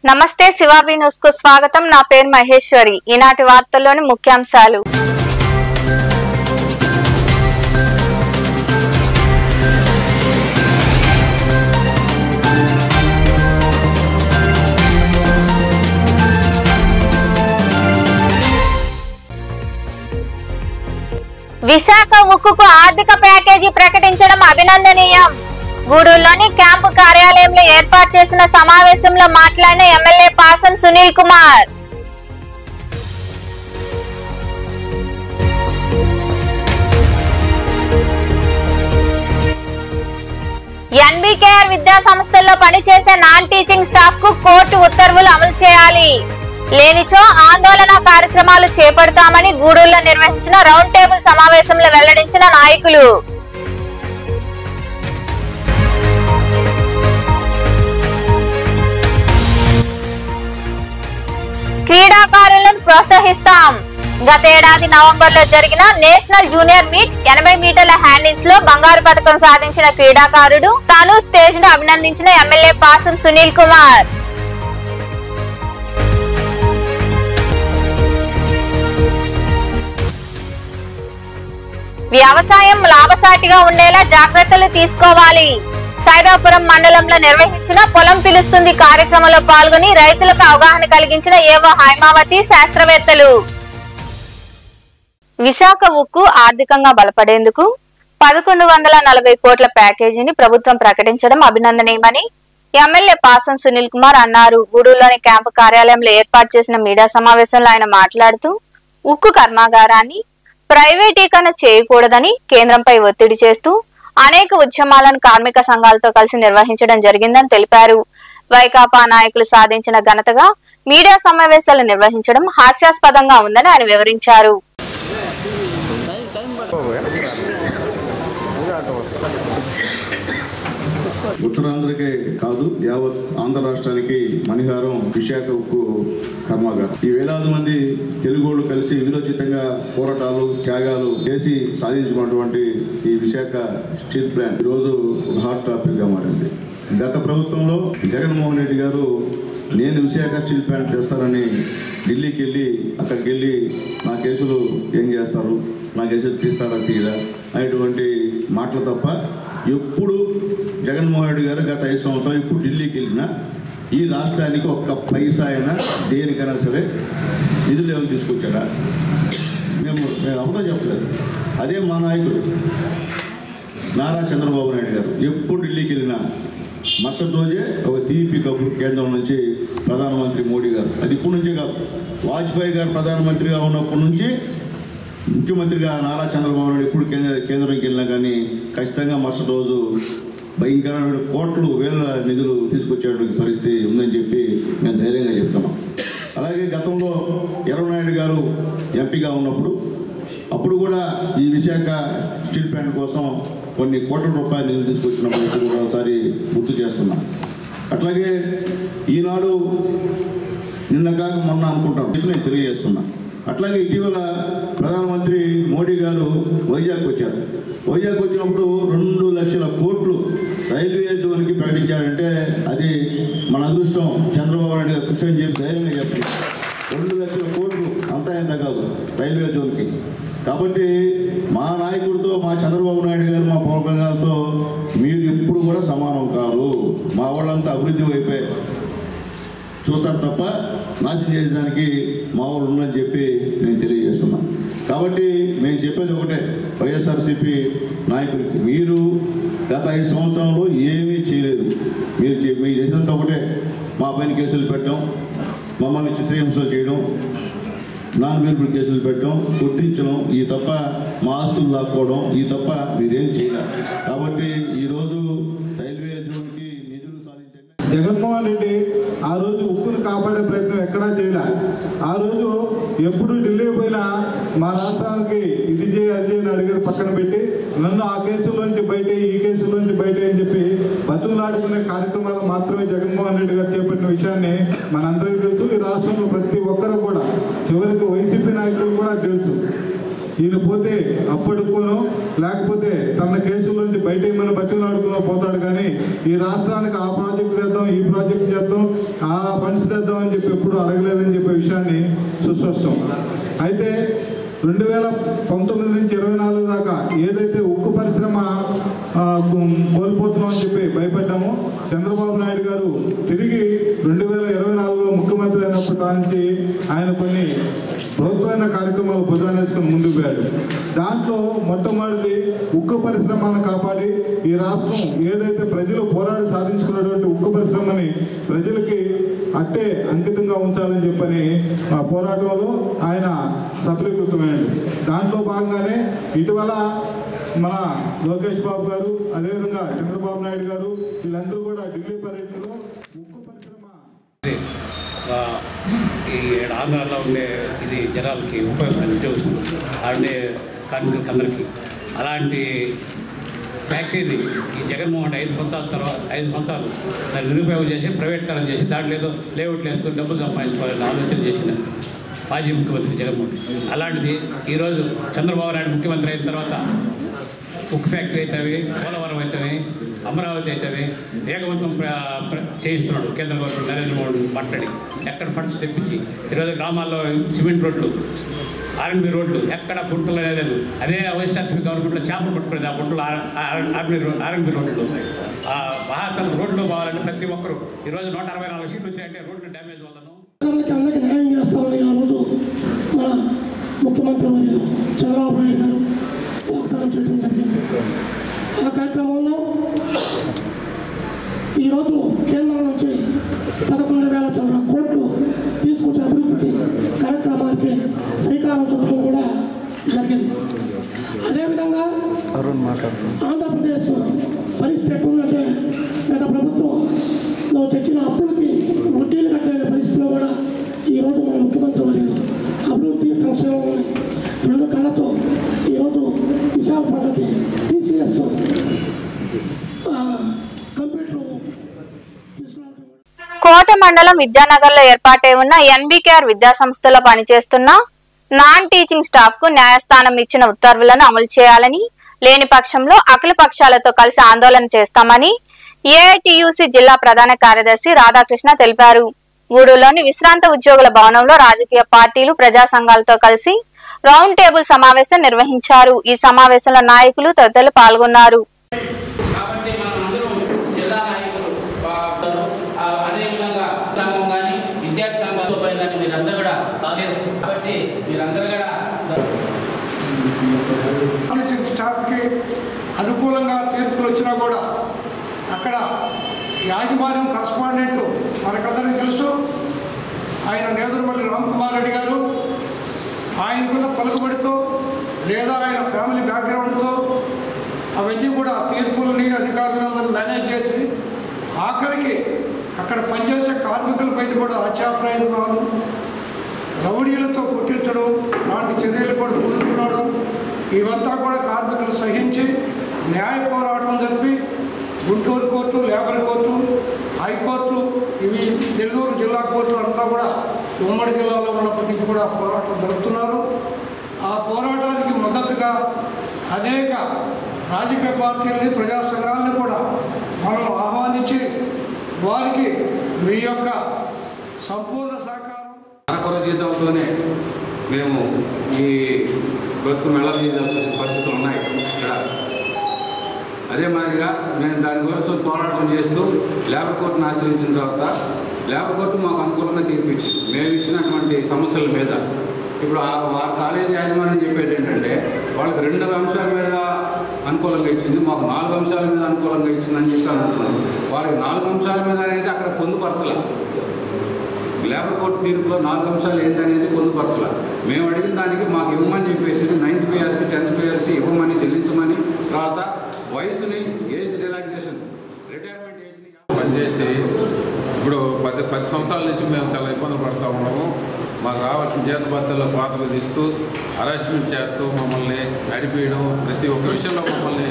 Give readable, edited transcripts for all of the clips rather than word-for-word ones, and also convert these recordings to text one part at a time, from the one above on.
నమస్తే శివాబి న్యూస్ కు స్వాగతం. నా పేరు మహేశ్వరి. ఈనాటి వార్తల్లోని ముఖ్యాంశాలు. విశాఖ ఉక్కుకు ఆర్థిక ప్యాకేజీ ప్రకటించడం అభినందనీయం. గూడూరులోని క్యాంపు కార్యాలయంలో ఏర్పాటు చేసిన సమావేశంలో మాట్లాడిన ఎమ్మెల్యే పాసం సునీల్ కుమార్. ఎన్బికేఆర్ విద్యా సంస్థల్లో పనిచేసే నాన్ టీచింగ్ స్టాఫ్ కు కోర్టు ఉత్తర్వులు అమలు చేయాలి. లేనిచో ఆందోళన కార్యక్రమాలు చేపడతామని గూడూరులో నిర్వహించిన రౌండ్ టేబుల్ సమావేశంలో వెల్లడించిన నాయకులు. క్రీడాకారులను ప్రోత్సహిస్తాం. గత ఏడాది నవంబర్లో జరిగిన నేషనల్ జూనియర్ మీట్ 80 మీటర్ల హ్యాండిల్స్ లో బంగారు పథకం సాధించిన క్రీడాకారుడు తాను తేజ్ ను అభినందించిన ఎమ్మెల్యే పాసం సునీల్ కుమార్. వ్యవసాయం లాభసాటిగా ఉండేలా జాగ్రత్తలు తీసుకోవాలి. సైదాపురం మండలంలో నిర్వహించిన పొలం పిలుస్తుంది కార్యక్రమంలో పాల్గొని రైతులకు అవగాహన కలిగించిన ఏవో హైమావతి శాస్త్రవేత్తలు. విశాఖ ఉక్కు ఆర్థికంగా బలపడేందుకు 1140 కోట్ల ప్యాకేజీని ప్రభుత్వం ప్రకటించడం అభినందనీయమని ఎమ్మెల్యే పాసం సునీల్ కుమార్ అన్నారు. గూడూరులోని క్యాంపు కార్యాలయంలో ఏర్పాటు చేసిన మీడియా సమావేశంలో ఆయన మాట్లాడుతూ ఉక్కు కర్మాగారాన్ని ప్రైవేటీకరణ చేయకూడదని కేంద్రంపై ఒత్తిడి చేస్తూ అనేక ఉద్యమాలను కార్మిక సంఘాలతో కలిసి నిర్వహించడం జరిగిందని తెలిపారు. వైకాపా నాయకులు సాధించిన ఘనతగా మీడియా సమావేశాలు నిర్వహించడం హాస్యాస్పదంగా ఉందని ఆయన వివరించారు. ఉత్తరాంధ్రకే కాదు యావత్ ఆంధ్ర రాష్ట్రానికి మణిహారం విశాఖ ఉక్కు కర్మాగారం. ఈ వేలాది మంది తెలుగోళ్లు కలిసి విరోచితంగా పోరాటాలు త్యాగాలు చేసి సాధించుకున్నటువంటి ఈ విశాఖ స్టీల్ ప్లాంట్ ఈరోజు హాట్ టాపిక్ గా మారింది. గత ప్రభుత్వంలో జగన్మోహన్ రెడ్డి గారు నేను విశాఖ స్టీల్ ప్లాంట్ చేస్తానని ఢిల్లీకి వెళ్ళి అక్కడికి వెళ్ళి నా కేసులు ఏం చేస్తారు, నా కేసులు తీస్తారా తీయరా అనేటువంటి మాటలు తప్ప ఎప్పుడు జగన్మోహన్ రెడ్డి గారు గత 5 సంవత్సరాలు ఇప్పుడు ఢిల్లీకి వెళ్ళినా ఈ రాష్ట్రానికి ఒక్క పైసా అయినా దేనికైనా సరే నిధులు ఏమైనా తీసుకొచ్చాడా? మేము అవుతా చెప్పలేదు. అదే మా నాయకుడు నారా చంద్రబాబు నాయుడు గారు ఎప్పుడు ఢిల్లీకి వెళ్ళినా మరుసటి రోజే ఒక తీపి కబురు కేంద్రం నుంచి ప్రధానమంత్రి మోడీ గారు, అది ఇప్పటి నుంచే కాదు, వాజ్పేయి గారు ప్రధానమంత్రిగా ఉన్నప్పటి నుంచి ముఖ్యమంత్రిగా నారా చంద్రబాబు నాయుడు ఎప్పుడు కేంద్రంకి వెళ్ళినా కానీ ఖచ్చితంగా మరుసటి రోజు భయంకరమైన కోట్లు వేల నిధులు తీసుకొచ్చేటువంటి పరిస్థితి ఉందని చెప్పి మేము ధైర్యంగా చెప్తున్నాం. అలాగే గతంలో ఎర్రనాయుడు గారు ఎంపీగా ఉన్నప్పుడు అప్పుడు కూడా ఈ విశాఖ స్టీల్ ప్లాంట్ కోసం కొన్ని కోట్ల రూపాయల నిధులు తీసుకొచ్చినప్పుడు కూడా ఒకసారి గుర్తు చేస్తున్నాం. అట్లాగే ఈనాడు నిన్న కాక మొన్న అనుకుంటాం నేను తెలియజేస్తున్నా. అట్లాగే ఇటీవల ప్రధానమంత్రి మోడీ గారు వైజాగ్ వచ్చారు. వైజాగ్ వచ్చినప్పుడు 2 లక్షల కోట్లు రైల్వే జోన్కి ప్రకటించారంటే అది మన అదృష్టం. చంద్రబాబు నాయుడు గారు కృషి అని చెప్పి ధైర్యంగా చెప్పారు. 2 లక్షల కోట్లు అంతా ఎంత కాదు రైల్వే జోన్కి. కాబట్టి మా నాయకుడితో మా చంద్రబాబు నాయుడు గారు మా పవన్ కళ్యాణ్తో మీరు ఎప్పుడు కూడా సమానం కాదు. మా వాళ్ళంతా అభివృద్ధి వైపే చూస్తారు తప్ప నాశనం చేయడానికి మా వాళ్ళు ఉందని చెప్పి నేను తెలియజేస్తున్నాను. కాబట్టి మేము చెప్పేది ఒకటే, వైఎస్ఆర్సీపీ నాయకులకి మీరు గత 5 సంవత్సరంలో ఏమీ చేయలేదు. మీరు చేసినంత ఒకటే, మా పైన కేసులు పెట్టడం, మమ్మల్ని చిత్రహింసలు చేయడం, నాన్ బెయిలబుల్ కేసులు పెట్టడం, కొట్టించడం, ఈ తప్ప మా ఆస్తులు లాక్కోవడం, ఈ తప్ప మీరేం చేయలేదు. కాబట్టి ఈరోజు రైల్వే జోన్కి నిధులు సాధించండి. జగన్మోహన్ రెడ్డి ఆ రోజు ఉక్కును కాపాడే ప్రయత్నం ఎక్కడా చేయలే. ఆ రోజు ఎప్పుడు ఢిల్లీ పోయినా మా రాష్ట్రానికి ఇది చేయి అది చేయని అడిగేది పక్కన పెట్టి నన్ను ఆ కేసులోంచి బయట ఈ కేసులోంచి బయట అని చెప్పి బతుకులాడుకునే కార్యక్రమాలు మాత్రమే జగన్మోహన్ రెడ్డి గారు చేపట్టిన విషయాన్ని మనందరికీ తెలుసు. ఈ రాష్ట్రంలో ప్రతి ఒక్కరు కూడా, చివరికి వైసీపీ నాయకులు కూడా తెలుసు. ఈయన పోతే అప్పడుకోనో లేకపోతే తన కేసుల్లోంచి బయట ఏమైనా బతిలాడుకునో పోతాడు, కానీ ఈ రాష్ట్రానికి ఆ ప్రాజెక్ట్ చేద్దాం, ఈ ప్రాజెక్ట్ చేద్దాం, ఆ ఫండ్స్ తెద్దాం అని చెప్పి ఎప్పుడు అడగలేదని చెప్పే విషయాన్ని సుస్పష్టం. అయితే 2019 నుంచి 24 దాకా ఏదైతే ఉక్కు పరిశ్రమ కోల్పోతున్నాం అని చెప్పి భయపడ్డామో, చంద్రబాబు నాయుడు గారు తిరిగి 2024లో ముఖ్యమంత్రి అయినప్పటి నుంచి ఆయన కొన్ని ప్రభుత్వమైన కార్యక్రమాలు భుజాన్ని వేసుకొని ముందుకు పోయాడు. దాంట్లో మొట్టమొదటిది ఉక్కు పరిశ్రమను కాపాడి ఈ రాష్ట్రం ఏదైతే ప్రజలు పోరాడి సాధించుకున్నటువంటి ఉక్కు పరిశ్రమని ప్రజలకి అట్టే అంకితంగా ఉంచాలని చెప్పని ఆ పోరాటంలో ఆయన సఫలీకృతమైంది. దాంట్లో భాగంగానే ఇటీవల మన లోకేష్ బాబు గారు, అదేవిధంగా చంద్రబాబు నాయుడు గారు వీళ్ళందరూ కూడా ఢిల్లీ పర్యటనలో ఉక్కు పరిశ్రమ ఈ ఆంధ్రాలో ఉండే ఇది జనాలకి ఉపయోగపడే ఉద్యోగులు ఉండే కార్మికులకి అందరికీ అలాంటి ఫ్యాక్టరీని ఈ జగన్మోహన్ 5 సంవత్సరాలు దాన్ని నిరుపయోగం చేసి ప్రైవేట్కరణ చేసి దాంట్లో ఏదో లేఅవుట్లు వేసుకొని డబ్బులు సంపాదించుకోవాలని ఆలోచన చేసిన మాజీ ముఖ్యమంత్రి జగన్మోహన్. అలాంటిది ఈరోజు చంద్రబాబు నాయుడు ముఖ్యమంత్రి అయిన తర్వాత ఉక్కు ఫ్యాక్టరీ అవుతాయి, పోలవరం అవుతాయి, అమరావతి అవుతాయి వేగవంతం చేయిస్తున్నాడు కేంద్ర గవర్నమెంట్ నరేంద్ర మోడీ మాట్లాడి. ఎక్కడ ఫండ్స్ తెప్పించి ఈరోజు గ్రామాల్లో సిమెంట్ రోడ్లు, ఆర్ఎన్బి రోడ్లు ఎక్కడ గుంటలు అనేది లేదు. అదే వైఎస్ఆర్సీపీ గవర్నమెంట్లో చేపలు పట్టుకునేది ఆ గుంటలు ఆర్ఎన్బి రోడ్లు. మహాత్మ రోడ్లు పోవాలంటే ప్రతి ఒక్కరు ఈరోజు 164 సీట్లు వచ్చాయంటే రోడ్లు డ్యామేజ్ వల్లను అందరికీ న్యాయం చేస్తామని ఆ రోజు మన ముఖ్యమంత్రి వర్యులు చంద్రబాబు నాయుడు గారు వాగ్దానం చేయడం జరిగింది. ఆ కార్యక్రమంలో ఈరోజు కేంద్రం నుంచి 11,000 కోట్లు తీసుకొచ్చే అభివృద్ధి కార్యక్రమానికి శ్రీకారం చుట్టడం కూడా జరిగింది. అదేవిధంగా ఆంధ్రప్రదేశ్ పరిస్థితి ఎట్లుందంటే గత ప్రభుత్వంలో తెచ్చిన అప్పులకి వడ్డీలు కట్టలేని పరిస్థితిలో కూడా ఈరోజు మన ముఖ్యమంత్రి వర్యులు అభివృద్ధి సంక్షేమం 2 కళ్ళతో ఈరోజు విశాఖపట్నంకి టీసీఎస్ కంప్యూటర్ తీసుకురావడం. కోట మండలం విద్యానగర్ లో ఏర్పాటై ఉన్న ఎన్బికేఆర్ విద్యా సంస్థలో పనిచేస్తున్న నాన్ టీచింగ్ స్టాఫ్ కు న్యాయస్థానం ఇచ్చిన ఉత్తర్వులను అమలు చేయాలని, లేని పక్షంలో అఖిల పక్షాలతో కలిసి ఆందోళన చేస్తామని ఏఐటియుసి జిల్లా ప్రధాన కార్యదర్శి రాధాకృష్ణ తెలిపారు. గూడూరులోని విశ్రాంత ఉద్యోగుల భవనంలో రాజకీయ పార్టీలు, ప్రజా సంఘాలతో కలిసి రౌండ్ టేబుల్ సమావేశం నిర్వహించారు. ఈ సమావేశంలో నాయకులు తదితరులు పాల్గొన్నారు. స్టాఫ్కి అనుకూలంగా తీర్పులు వచ్చినా కూడా అక్కడ యాజమాన్యం కరస్పాండెంట్ మనకందరికీ తెలుసు, ఆయన నేదురుమల్లి రామ్కుమార్ రెడ్డి గారు. ఆయనకున్న పలుకుబడితో లేదా ఆయన ఫ్యామిలీ బ్యాక్గ్రౌండ్తో అవన్నీ కూడా తీర్పులని అధికారులందరూ మేనేజ్ చేసి ఆఖరికి అక్కడ పనిచేసే కార్మికులపైన కూడా హత్యాప్రయత్నాలు, రౌడీలతో కొట్టించడం లాంటి చర్యలు కూడా కూడుకున్నాడు. ఇవంతా కూడా కార్మికులు సహించి న్యాయ పోరాటం జరిపి Guntur court, labour court, high court, ఇవి నెల్లూరు జిల్లా కోర్టులు అంతా కూడా ఉమ్మడి జిల్లాలో ఉన్నప్పటికీ కూడా పోరాటం జరుపుతున్నారు. ఆ పోరాటానికి మద్దతుగా అనేక రాజకీయ పార్టీలని, ప్రజా సంఘాలని కూడా మనం ఆహ్వానించి వారికి మీ యొక్క సంపూర్ణ సహకారం అరకొర జీతాలతోనే మేము ఈ బ్రతుకు మెల్లదీయాల్సిన పరిస్థితులు ఉన్నాయి ఇక్కడ. అదే మాదిరిగా మేము దాని కోసం పోరాటం చేస్తూ లేబర్ కోర్టును ఆశ్రయించిన తర్వాత లేబర్ కోర్టు మాకు అనుకూలంగా తీర్పిచ్చింది మేము ఇచ్చినటువంటి సమస్యల మీద. ఇప్పుడు ఆ కాలేజీ యాజమాన్యం చెప్పేది ఏంటంటే వాళ్ళకి 2 అంశాల మీద అనుకూలంగా ఇచ్చింది, మాకు 4 అంశాల మీద అనుకూలంగా ఇచ్చిందని చెప్పి అనుకుంటున్నారు. వారికి 4 అంశాల మీద అనేది అక్కడ పొందుపరచలే. లేబర్ కోర్టు తీర్పులో 4 అంశాలు ఏంటనేది పొందుపరచలే. మేము అడిగిన దానికి మాకు ఇవ్వమని చెప్పేసి 9th PRC 10th PRC ఇవ్వమని, చెల్లించమని, తర్వాత వయసుని ఏజ్ రిలాక్సేషన్ రిటైర్మెంట్ ఏజ్ని పనిచేసి ఇప్పుడు 10 సంవత్సరాల నుంచి మేము చాలా ఇబ్బందులు పడుతూ ఉన్నాము. మాకు రావాల్సిన జీతభత్యాల్లో పాత్ర తీస్తూ అరెస్ట్మెంట్ చేస్తూ మమ్మల్ని నడిపేయడం, ప్రతి ఒక్క విషయంలో మమ్మల్ని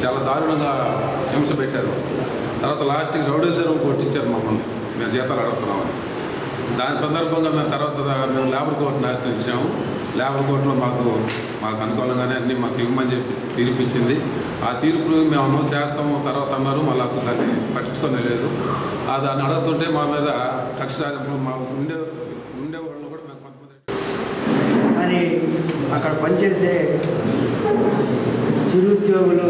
చాలా దారుణంగా హింస పెట్టారు. తర్వాత లాస్ట్కి రౌడీల దగ్గర కొట్టించారు మమ్మల్ని, మేము జీతాలు అడుగుతున్నామని. దాని సందర్భంగా మేము లేబర్ కోర్టును ఆశ్రయించాము. లేబర్ కోర్టులో మాకు మాకు అనుకూలంగానే అన్నీ మాకు ఇవ్వమని చెప్పి తీర్పు ఇచ్చింది. ఆ తీర్పులు మేము అమలు చేస్తాము తర్వాత అన్నారు. మళ్ళీ అసలు దాన్ని పట్టించుకొని లేదు. దాన్ని అడుగుతుంటే మా మీద కక్ష సాధింపులు మా ఉండేవాళ్ళు కూడా మేము కొంతమంది కానీ అక్కడ పనిచేసే చిరుద్యోగులు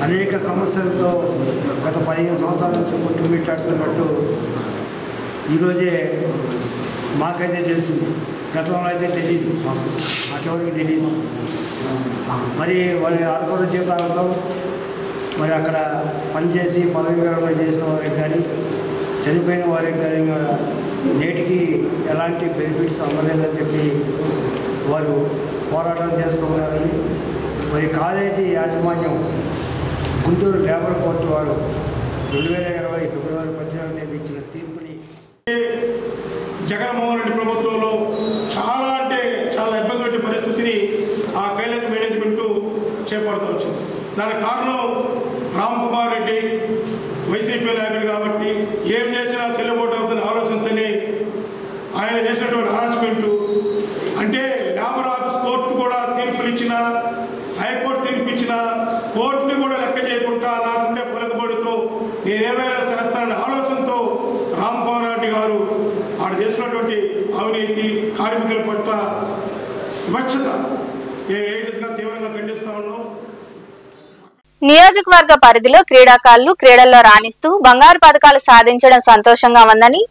అనేక సమస్యలతో గత 15 సంవత్సరాల నుంచి కొట్టుమిట్టాడుతున్నట్టు ఈరోజే మాకైతే తెలిసింది. గతంలో అయితే తెలియదు, మాకెవరికి తెలియదు. మరి వాళ్ళ ఆత్మహత్య జీవితాలతో మరి అక్కడ పనిచేసి పదవి విరమణ చేసిన వారికి కానీ చనిపోయిన వారికి కానీ నేటికి ఎలాంటి బెనిఫిట్స్ అందలేదని చెప్పి వారు పోరాటం చేస్తూ ఉన్నారని మరి కాలేజీ యాజమాన్యం గుంటూరు లేబర్ కోర్టు వారు 2020 ఫిబ్రవరి 18వ తేదీ ఇచ్చిన తీర్పుని జగన్మోహన్ రెడ్డి ప్రభుత్వంలో చాలా ఇబ్బంది పెట్టే పరిస్థితిని ఆ కాలేజ్ మేనేజ్మెంట్ చేపడుతూ వచ్చింది. దానికి కారణం రామ్ కుమార్ రెడ్డి వైసీపీ నాయకుడు కాబట్టి ఏం చేసినా చెల్లుబాటు అవుతున్న ఆలోచనతోనే ఆయన చేసినటువంటి హరాస్మెంటు అంటే లేబర్ ఆఫీస్ కోర్టు కూడా తీర్పులు ఇచ్చిన, హైకోర్టు తీర్పు ఇచ్చిన కోర్టుని కూడా లెక్క చేయకుండా నాకుండే పలుకుబడితో నేనేమైనా చేస్తాననే ఆలోచనతో రామ్ కుమార్ రెడ్డి గారు ఆడ చేస్తున్నటువంటి అవినీతి కార్మికుల పట్ల వివక్షత ఏఐటీస్గా తీవ్రంగా ఖండిస్తా ఉన్నాం. నియోజకవర్గ పరిధిలో క్రీడాకారులు క్రీడల్లో రాణిస్తూ బంగారు పథకాలు సాధించడం సంతోషంగా ఉందని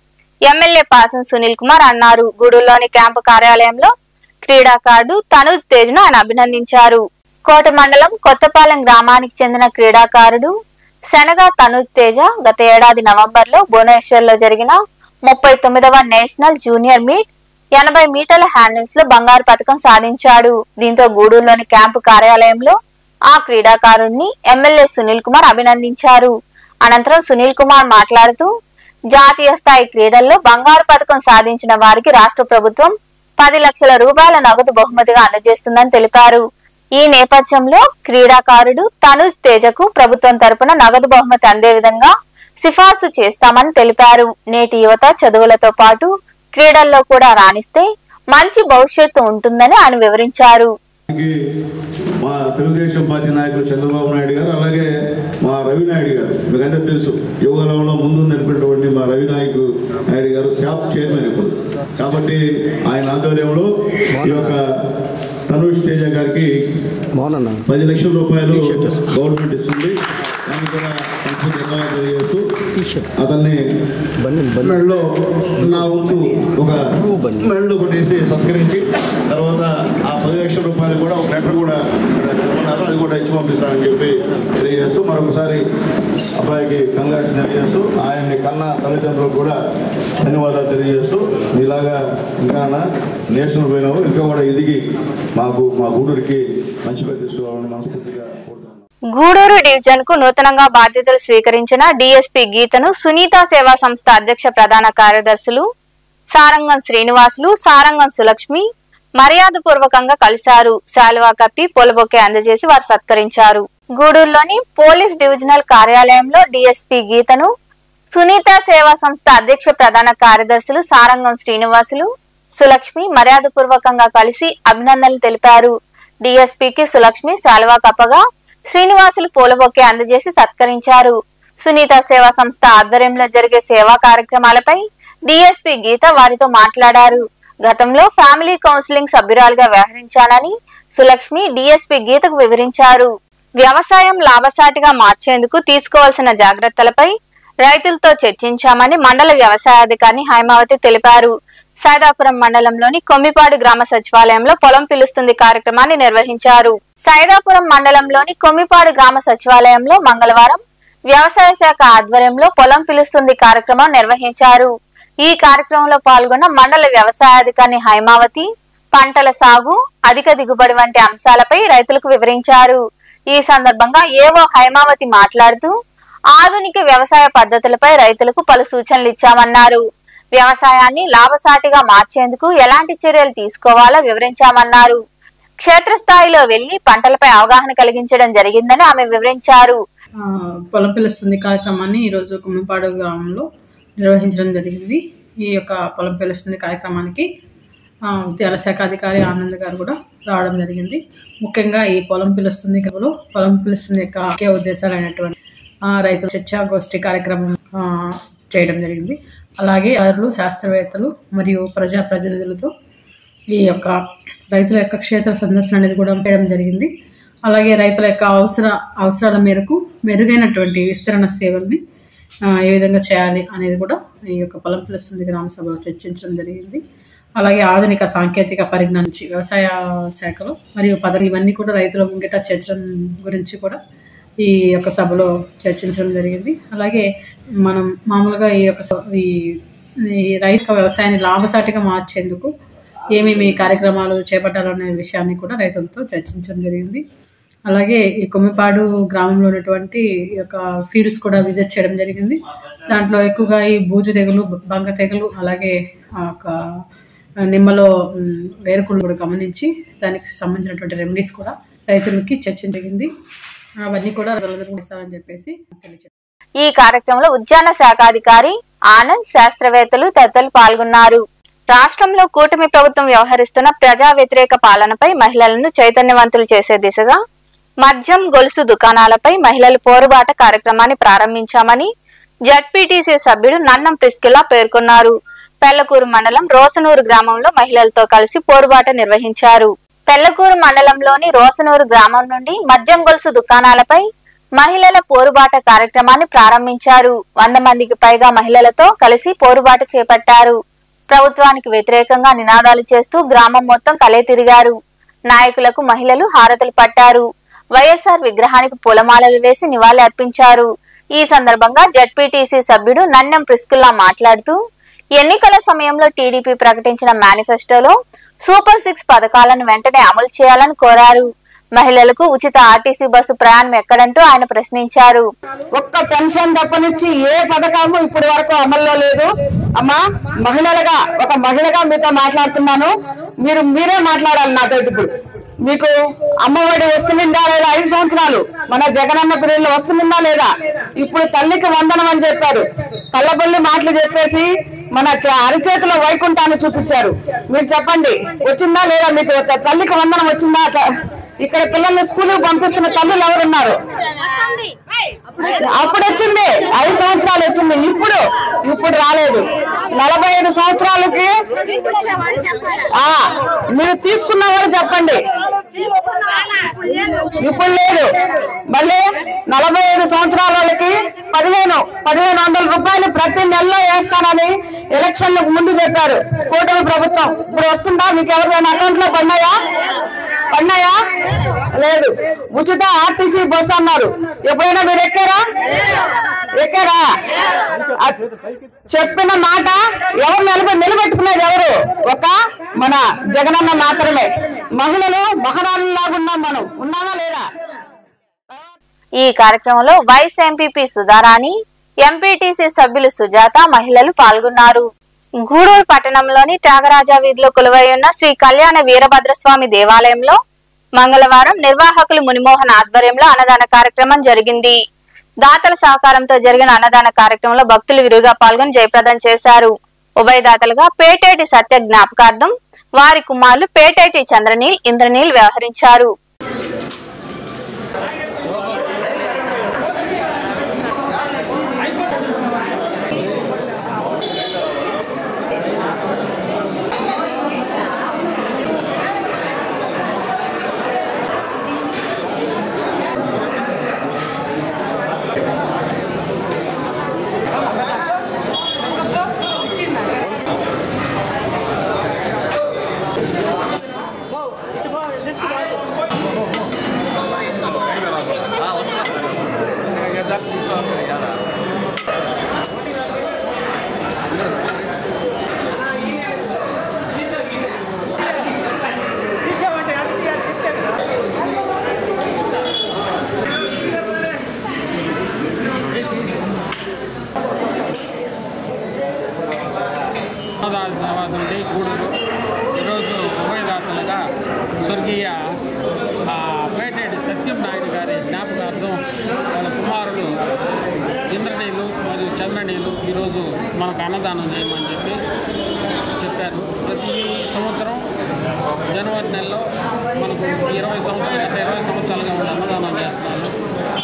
ఎమ్మెల్యే పాసం సునీల్ కుమార్ అన్నారు. గూడూరులోని క్యాంపు కార్యాలయంలో క్రీడాకారుడు తనుజ్ తేజ్ ను ఆయన అభినందించారు. కోట మండలం కొత్తపాలెం గ్రామానికి చెందిన క్రీడాకారుడు శనగా తనుజ్ తేజ గత ఏడాది నవంబర్లో భువనేశ్వర్ లో జరిగిన 39వ నేషనల్ జూనియర్ మీట్ 80 మీటర్ల హ్యాండిల్స్ లో బంగారు పథకం సాధించాడు. దీంతో గూడూరులోని క్యాంపు కార్యాలయంలో ఆ క్రీడాకారుడిని ఎమ్మెల్యే సునీల్ కుమార్ అభినందించారు. అనంతరం సునీల్ కుమార్ మాట్లాడుతూ జాతీయ స్థాయి క్రీడల్లో బంగారు పథకం సాధించిన వారికి రాష్ట్ర ప్రభుత్వం 10 లక్షల రూపాయల నగదు బహుమతిగా అందజేస్తుందని తెలిపారు. ఈ నేపథ్యంలో క్రీడాకారుడు తనుజ్ తేజకు ప్రభుత్వం తరపున నగదు బహుమతి అందే విధంగా సిఫార్సు చేస్తామని తెలిపారు. నేటి యువత చదువులతో పాటు క్రీడల్లో కూడా రాణిస్తే మంచి భవిష్యత్తు ఉంటుందని ఆయన వివరించారు. మా తెలుగుదేశం పార్టీ నాయకులు చంద్రబాబు నాయుడు గారు, అలాగే మా రవి నాయుడు గారు, మీకు అందరూ తెలుసు యువగలంలో ముందు నిలిపినటువంటి మా రవి నాయుడు గారు శాప్ చైర్మన్ ఇప్పుడు. కాబట్టి ఆయన ఆధ్వర్యంలో ఈ యొక్క తనుష్ తేజ గారికి 10 లక్షల రూపాయలు గవర్నమెంట్ ఇస్తుంది. దాన్ని కూడా తెలియజేస్తూ అతన్ని మెడలో నా వంతు ఒక మెడలో కొట్టేసి సత్కరించి తర్వాత ఆ 10 లక్షల రూపాయలు కూడా ఒక లెటర్ కూడా చెప్పన్నారు, అది కూడా ఇచ్చి పంపిస్తానని చెప్పి తెలియజేస్తూ మరొకసారి అబ్బాయికి కంగ్రాట్స్ తెలియజేస్తూ ఆయన్ని కన్నా తల్లిదండ్రులకు కూడా ధన్యవాదాలు తెలియజేస్తూ ఇలాగా ఇంకా నేషనల్ పోయినావు ఇంకా కూడా ఎదిగి మా గూడూరుకి మంచి పేరు తీసుకురావాలని మనస్ఫూర్తిగా కోరుతున్నాను. గూడూరు డివిజన్ కు నూతనంగా బాధ్యతలు స్వీకరించిన డిఎస్పీ గీతను సునీత సేవా సంస్థ అధ్యక్ష ప్రధాన కార్యదర్శులు సారంగం శ్రీనివాసులు, సారంగం సులక్ష్మి మర్యాదపూర్వకంగా కలిశారు. శాలువా కప్పి పూలబొకే అందజేసి వారు సత్కరించారు. గూడూరులోని పోలీస్ డివిజనల్ కార్యాలయంలో డిఎస్పీ గీతను సునీత సేవా సంస్థ అధ్యక్ష ప్రధాన కార్యదర్శులు సారంగం శ్రీనివాసులు, సులక్ష్మి మర్యాదపూర్వకంగా కలిసి అభినందనలు తెలిపారు. డిఎస్పీకి సులక్ష్మి శాలువా కప్పగా శ్రీనివాసులు పూలబొకే అందజేసి సత్కరించారు. సునీత సేవా సంస్థ ఆధ్వర్యంలో జరిగే సేవా కార్యక్రమాలపై డిఎస్పీ గీత వారితో మాట్లాడారు. గతంలో ఫ్యామిలీ కౌన్సిలింగ్ సభ్యురాలుగా వ్యవహరించానని సులక్ష్మి డిఎస్పీ గీతకు వివరించారు. వ్యవసాయం లాభసాటిగా మార్చేందుకు తీసుకోవాల్సిన జాగ్రత్తలపై రైతులతో చర్చించామని మండల వ్యవసాయాధికారి హైమావతి తెలిపారు. సైదాపురం మండలంలోని కొమ్మిపాడు గ్రామ సచివాలయంలో పొలం పిలుస్తుంది కార్యక్రమాన్ని నిర్వహించారు. సైదాపురం మండలంలోని కొమ్మిపాడు గ్రామ సచివాలయంలో మంగళవారం వ్యవసాయ శాఖ ఆధ్వర్యంలో పొలం పిలుస్తుంది కార్యక్రమం నిర్వహించారు. ఈ కార్యక్రమంలో పాల్గొన్న మండల వ్యవసాయాధికారి హైమావతి పంటల సాగు, అధిక దిగుబడి వంటి అంశాలపై రైతులకు వివరించారు. ఈ సందర్భంగా ఏవో హైమావతి మాట్లాడుతూ ఆధునిక వ్యవసాయ పద్ధతులపై రైతులకు పలు సూచనలు ఇచ్చామన్నారు. వ్యవసాయాన్ని లాభసాటిగా మార్చేందుకు ఎలాంటి చర్యలు తీసుకోవాలో వివరించామన్నారు. క్షేత్రస్థాయిలో వెళ్లి పంటలపై అవగాహన కలిగించడం జరిగిందని ఆమె వివరించారు. పొలం పిలుస్తుంది కార్యక్రమాన్ని ఈరోజు కొమ్మిపాడు గ్రామంలో నిర్వహించడం జరిగింది. ఈ యొక్క పొలం పిలుస్తుంది కార్యక్రమానికి విద్యాల శాఖ అధికారి ఆనంద్ గారు కూడా రావడం జరిగింది. ముఖ్యంగా ఈ పొలం పిలుస్తుంది యొక్క ముఖ్య ఉద్దేశాలైనటువంటి రైతుల చర్చాగోష్ఠి కార్యక్రమం చేయడం జరిగింది. అలాగే అధికారులు, శాస్త్రవేత్తలు మరియు ప్రజాప్రతినిధులతో ఈ యొక్క రైతుల యొక్క క్షేత్ర సందర్శన అనేది కూడా చేయడం జరిగింది. అలాగే రైతుల యొక్క అవసరాల మేరకు మెరుగైనటువంటి విస్తరణ సేవల్ని ఏ విధంగా చేయాలి అనేది కూడా ఈ యొక్క పొలం పిలుస్తుంది గ్రామ సభలో చర్చించడం జరిగింది. అలాగే ఆధునిక సాంకేతిక పరిజ్ఞానం నుంచి వ్యవసాయ శాఖలో మరియు పదవి ఇవన్నీ కూడా రైతుల ముంగిట చేర్చడం గురించి కూడా ఈ యొక్క సభలో చర్చించడం జరిగింది. అలాగే మనం మామూలుగా ఈ యొక్క ఈ రైతు వ్యవసాయాన్ని లాభసాటిగా మార్చేందుకు ఏమేమి కార్యక్రమాలు చేపట్టాలనే విషయాన్ని కూడా రైతులతో చర్చించడం జరిగింది. అలాగే ఈ కొమ్మిపాడు గ్రామంలో ఉన్నటువంటి ఈ యొక్క ఫీల్డ్స్ కూడా విజిట్ చేయడం జరిగింది. దాంట్లో ఎక్కువగా ఈ బూజు తెగులు, బంక తెగులు, అలాగే ఒక నిమ్మలో వేరుకుళ్ళు కూడా గమనించి దానికి సంబంధించినటువంటి రెమెడీస్ కూడా రైతులకి చర్చించింది. అవన్నీ కూడా ఇస్తారని చెప్పేసి తెలియజేస్తారు. ఈ కార్యక్రమంలో ఉద్యాన శాఖాధికారి ఆనంద్, శాస్త్రవేత్తలు తదితరులు పాల్గొన్నారు. రాష్ట్రంలో కూటమి ప్రభుత్వం వ్యవహరిస్తున్న ప్రజా వ్యతిరేక పాలనపై మహిళలను చైతన్యవంతులు చేసే దిశగా మద్యం, గొలుసు దుకాణాలపై మహిళలు పోరుబాట కార్యక్రమాన్ని ప్రారంభించామని జడ్పీటీసీ సభ్యుడు నన్నం ప్రిస్కిల్లా పేర్కొన్నారు. పెళ్లకూరు మండలం రోసనూరు గ్రామంలో మహిళలతో కలిసి పోరుబాట నిర్వహించారు. పెళ్లకూరు మండలంలోని రోసనూరు గ్రామం నుండి మద్యం, గొలుసు దుకాణాలపై మహిళల పోరుబాట కార్యక్రమాన్ని ప్రారంభించారు. 100 మందికి పైగా మహిళలతో కలిసి పోరుబాట చేపట్టారు. ప్రభుత్వానికి వ్యతిరేకంగా నినాదాలు చేస్తూ గ్రామం మొత్తం కలే తిరిగారు. నాయకులకు మహిళలు హారతులు పట్టారు. వైఎస్ఆర్ విగ్రహానికి పూలమాలలు వేసి నివాళి అర్పించారు. ఈ సందర్భంగా జడ్పీటీసీ సభ్యుడు నన్నం ప్రిస్కిల్లా మాట్లాడుతూ ఎన్నికల సమయంలో టీడీపీ ప్రకటించిన మేనిఫెస్టోలో సూపర్ 6 పథకాలను వెంటనే అమలు చేయాలని కోరారు. మహిళలకు ఉచిత ఆర్టీసీ బస్సు ప్రయాణం ఎక్కడంటూ ఆయన ప్రశ్నించారు. ఒక్క పెన్షన్ తప్పనిచ్చి ఏ పథకము ఇప్పటి వరకు అమల్లో లేదు. అమ్మా, ఒక మహిళగా మీతో మాట్లాడుతున్నాను. మీరే మాట్లాడాలి నాతో. ఇప్పుడు మీకు అమ్మఒడి వస్తుందా లేదా? 5 సంవత్సరాలు మన జగనన్న పిల్లలు వస్తుందా లేదా? ఇప్పుడు తల్లికి వందనం అని చెప్పారు. కళ్ళబొల్లి మాటలు చెప్పేసి మన అరిచేతిలో వైకుంఠాన్ని చూపించారు. మీరు చెప్పండి, వచ్చిందా లేదా? మీకు తల్లికి వందనం వచ్చిందా? ఇక్కడ పిల్లల్ని స్కూల్కి పంపిస్తున్న తల్లులు ఎవరున్నారు? అప్పుడు వచ్చింది, 5 సంవత్సరాలు వచ్చింది. ఇప్పుడు రాలేదు. 45 సంవత్సరాలకి మీరు తీసుకున్న వాళ్ళు చెప్పండి. ఇప్పుడు లేదు. మళ్ళీ 45 సంవత్సరాల వాళ్ళకి 1500 రూపాయలు ప్రతి నెలలో వేస్తానని ఎలక్షన్లకు ముందు చెప్పారు కూటమి ప్రభుత్వం. ఇప్పుడు వస్తుందా? మీకు ఎవరైనా అకౌంట్ లో పడినాయా? లేదు. ఉచిత ఆర్టీసీ బస్సు అన్నారు. ఎప్పుడైనా మీరు ఎక్కారా? చెప్పిన మాట ఎవరు నిలబెట్టుకునేది ఎవరు? ఒక మన జగనన్న మాత్రమే. మహిళలు మహారాణులాగా ఉన్నాం. మనం ఉన్నామా లేదా? ఈ కార్యక్రమంలో వైస్ ఎంపీపీ సుధారాణి, ఎంపీటీసీ సభ్యులు సుజాత, మహిళలు పాల్గొన్నారు. గూడూరు పట్టణంలోని త్యాగరాజా వీధిలో కొలువై ఉన్న శ్రీ కళ్యాణ వీరభద్రస్వామి దేవాలయంలో మంగళవారం నిర్వాహకులు మునిమోహన్ ఆధ్వర్యంలో అన్నదాన కార్యక్రమం జరిగింది. దాతల సహకారంతో జరిగిన అన్నదాన కార్యక్రమంలో భక్తులు విరివిగా పాల్గొని జయప్రదం చేశారు. ఉభయదాతలుగా పేటేటి సత్య జ్ఞాపకార్థం వారి కుమారులు పేటేటి చంద్రనీల్, ఇంద్రనీల్ వ్యవహరించారు. గూడూరు ఈరోజు ఉభయదాతలుగా స్వర్గీయ పేటేటి సత్యం నాయుడు గారి జ్ఞాపకార్థం వాళ్ళ కుమారులు ఇంద్రనీలు మరియు చంద్రనీలు ఈరోజు మనకు అన్నదానం చేయమని చెప్పి చెప్పారు. ప్రతి సంవత్సరం జనవరి నెలలో మనకు 20 సంవత్సరాలుగా వాళ్ళు అన్నదానం చేస్తున్నారు.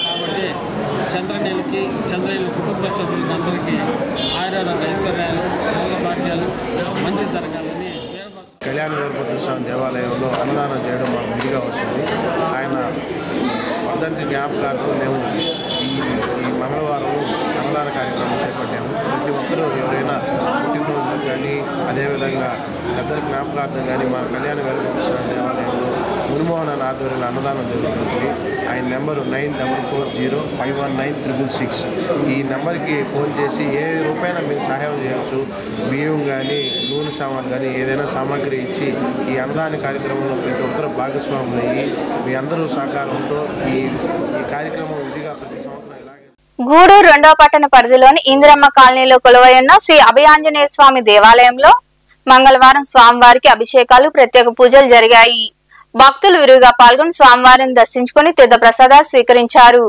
కాబట్టి చంద్రనీళ్ళ కుటుంబ సభ్యులకి అందరికీ ఆయురారోగ్య ఐశ్వర్యాలు భాగ్యాలు మంచి జరగాలని కళ్యాణ వీరభద్ర స్వామి దేవాలయంలో అన్నదానం చేయడం మాకు విధిగా వస్తుంది. ఆయన వర్ధంతి జ్ఞాపకార్థం మేము ఈ మంగళవారం అన్నదాన కార్యక్రమం చేపట్టాము. ప్రతి ఒక్కరూ ఎవరైనా పుట్టినరోజులకు కానీ అదేవిధంగా పెద్దల జ్ఞాపకార్థం కానీ మా కళ్యాణ వీరభద్ర స్వామి దేవాలయంలో మునిమోహన్ ఆధ్వర్యంలో అన్నదానం జరుగుతుంది. ఆయన నెంబరు 9440519666. ఈ నెంబర్కి ఫోన్ చేసి ఏ రూపాయన మీరు సహాయం చేయవచ్చు. బియ్యం కానీ నూనె సామాన్లు కానీ ఏదైనా సామాగ్రి ఇచ్చి ఈ అన్నదాన కార్యక్రమంలో ప్రతి ఒక్కరు భాగస్వాములు అయ్యి మీ అందరూ సహకారంతో ఈ కార్యక్రమం విధిగా ప్రతి సంవత్సరం ఇలాగే. గూడూరు 2వ పట్టణ పరిధిలోని ఇందిరమ్మ కాలనీలో కొలువైన శ్రీ అభయాంజనేయ స్వామి దేవాలయంలో మంగళవారం స్వామివారికి అభిషేకాలు, ప్రత్యేక పూజలు జరిగాయి. భక్తులు విరివిగా పాల్గొని స్వామివారిని దర్శించుకుని తీర్థ ప్రసాదాలు స్వీకరించారు.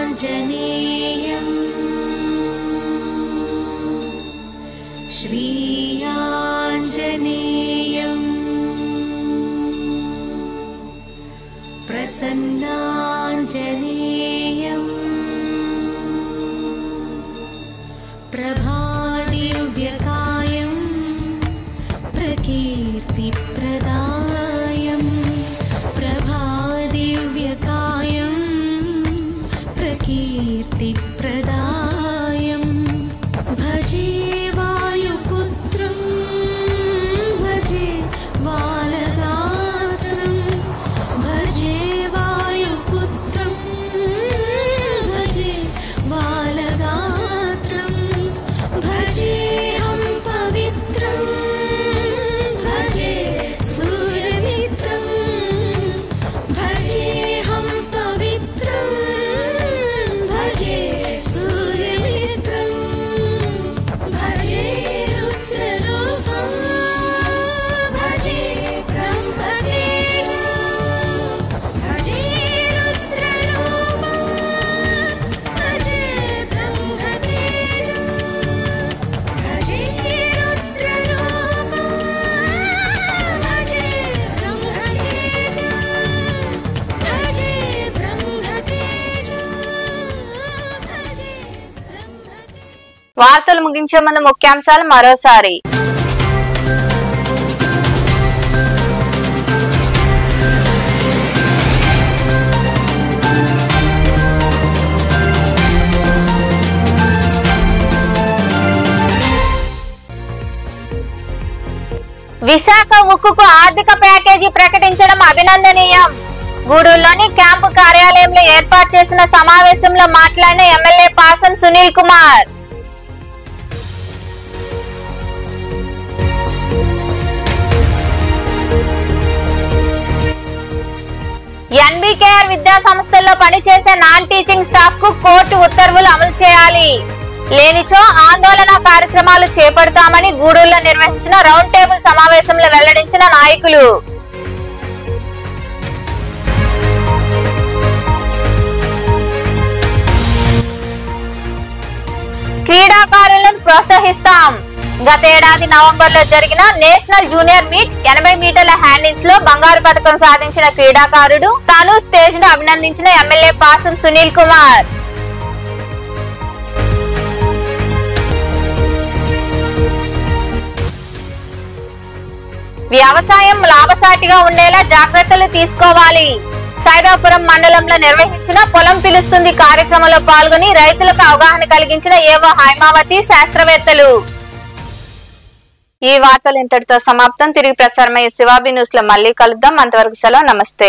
ప్రసన్నాంజనేయం శ్రీయాంజనేయం ప్రసన్నాంజనేయం ప్రభాదివ్యకాయం ప్రకీర్తిప్రదాయం ప్రభాదివ్యకాయం ప్రకీర్తిప్రదాయం భజే వాయుపుత్రం భజే బాలగాత్రం భజే వాయుపుత్రం భజే బాలగాత్రం భజేహం పవిత్రం భజే సూర్యమిత్రం భజేహం పవిత్రం భజే సూర్యమిత్రం భజే రుద్రరూపం భజే బ్రహ్మతేజం భజే రుద్రరూపం భజే బ్రహ్మతేజం భజే రుద్రరూపం భజే బ్రహ్మతేజం భజే బ్రహ్మతేజం భజే వార్తలు ముగించే ముందు ముఖ్యాంశాలు మరోసారి. విశాఖ ఉక్కుకు ఆర్థిక ప్యాకేజీ ప్రకటించడం అభినందనీయం. గూడూరులోని క్యాంపు కార్యాలయంలో ఏర్పాటు చేసిన సమావేశంలో మాట్లాడిన ఎమ్మెల్యే పాసం సునీల్ కుమార్. ఎన్బికేఆర్ విద్యా సంస్థల్లో పనిచేసే నాన్ టీచింగ్ స్టాఫ్ కు కోర్టు ఉత్తర్వులు అమలు చేయాలి. లేనిచో ఆందోళన కార్యక్రమాలు చేపడతామని గూడూరులో నిర్వహించిన రౌండ్ టేబుల్ సమావేశంలో వెల్లడించిన నాయకులు. క్రీడాకారులను ప్రోత్సహిస్తాం. గతేడాది నవంబర్ లో జరిగిన నేషనల్ జూనియర్ మీట్ 80 మీటర్ల హ్యాండిల్స్ లో బంగారు పథకం సాధించిన క్రీడాకారుడు తనూజ్ తేజ్ ను అభినందించిన ఎమ్మెల్యే పాసం సునీల్ కుమార్. వ్యవసాయం లాభసాటిగా ఉండేలా జాగ్రత్తలు తీసుకోవాలి. సైదాపురం మండలంలో నిర్వహించిన పొలం పిలుస్తుంది కార్యక్రమంలో పాల్గొని రైతులకు అవగాహన కలిగించిన ఏవో హైమావతి శాస్త్రవేత్తలు. ఈ వార్తలు ఇంతటితో సమాప్తం. తిరిగి ప్రసారమయ్యే శివాబి న్యూస్ లో మళ్ళీ కలుద్దాం. అంతవరకు సెలవు. నమస్తే.